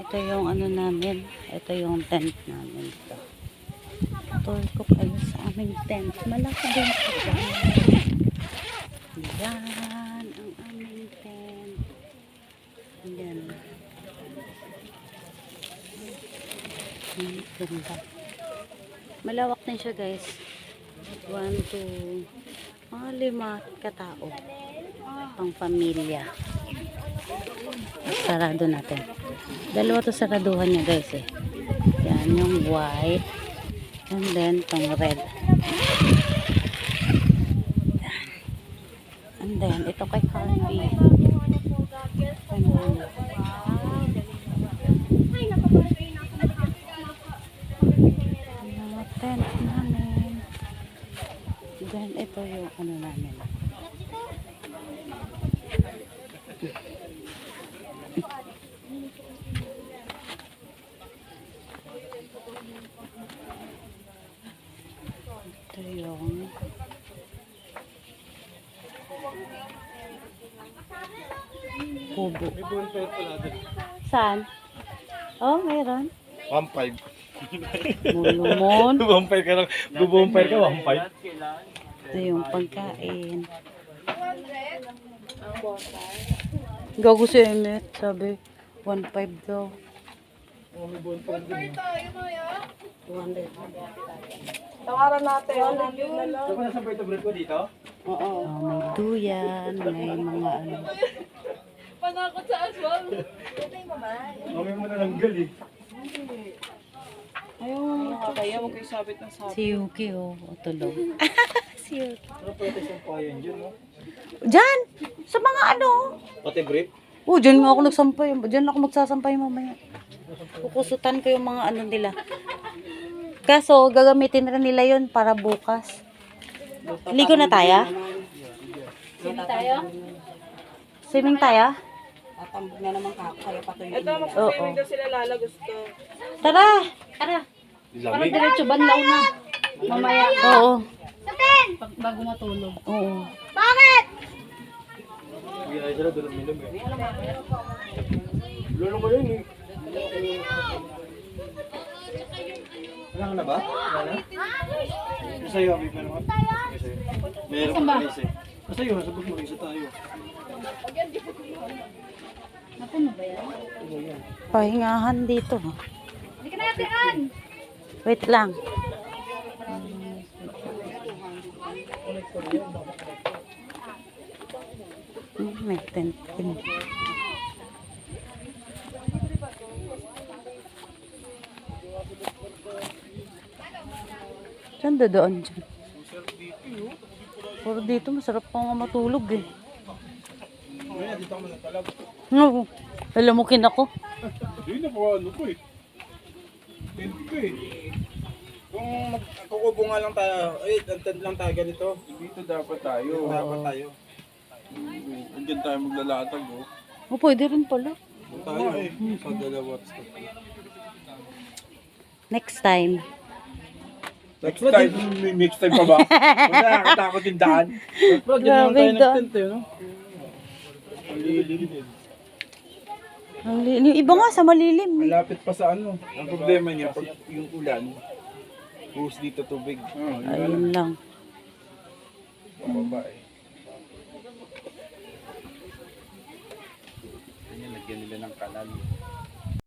Ito yung ano namin. Ito yung tent namin. Ito. Tour ko kayo sa aming tent. Malaki din ito. Yan ang aming tent. Yan. Ganda. Malawak din siya guys. 1, 2, mga 5 katao. Pang pamilya. Sarado natin. Dalawa to saraduhan niya guys eh. Yan yung white. And then pang red. And then ito kay Harvey. Tent namin. Then ito yung ano namin. Ito yung kubo. May bonfire pala doon. Saan? Oh, mayroon. 1.5. Mulumon. Bonfire ka lang. Bonfire ka, 1.5. Ito yung pagkain. Gago si Emmett. Sabi, 1.5 daw. Oh, may bonfire doon. 200. Tawaran natin. So, kung nasa Puerto Bread ko dito? Oo. Oh, may duyan. May mga ano. Panakot sa aswang. Patay mo ba? Mamay mo na lang gal eh. Ayaw mo kaya mo kayo sabit ng sabit. Si Yuki, oh. Tulog. Si Yuki. Ano pwede siyang payan dyan, no? Diyan! Sa mga ano. Pati brief? Oh, diyan nga ako nagsampay. Diyan ako magsasampay mamaya. Kukusutan ko yung mga ano nila. Kaso, gagamitin rin nila yun para bukas. Ligo na tayo? Sino tayo? Swimming tayo? Tatambog na naman kayo pa to yung Ito, Oo. mag-swimming daw sila Lala gusto. Tara! Tara! Lamig. diretso banlaw na. Mamaya. Oo. Bago matulog. Oo. Hindi ay sila doon minum eh. Lulong mo yun eh. Wala ka na ba? Wala na? Masa'yo, Abib, meron ka? Masa'yo. Meron ka pa isa. Masa'yo, sabog mo, isa tayo. Napuno ba yan? Pahingahan dito. Hindi ka natin. Wait lang. May tent din. Saan dadaan dyan? Pero dito masarap pa nga matulog eh. Ngayon, dito ako nagpalag. No, lalamukin ako. Hindi na po, ano ko eh. Tent ko eh. Kung kukubo nga lang tayo, tent lang tayo ganito. Dito dapat tayo. Dapat tayo. Andiyan tayo maglalatag oh. Oh, pwede rin pala. Tayo eh. Sa dalawa. Next time. Next time pa ba? Wala nakakatakot yung daan. Bro, dyan naman tayo Grabe, daan. nag-tent eh, no? Malilim din. Yung iba nga sa malilim. Eh. Malapit pa sa ano. Ang problema niya, pag yung ulan, buhos dito tubig. Ayun lang. Pababa eh. Lagyan nila ng kanal.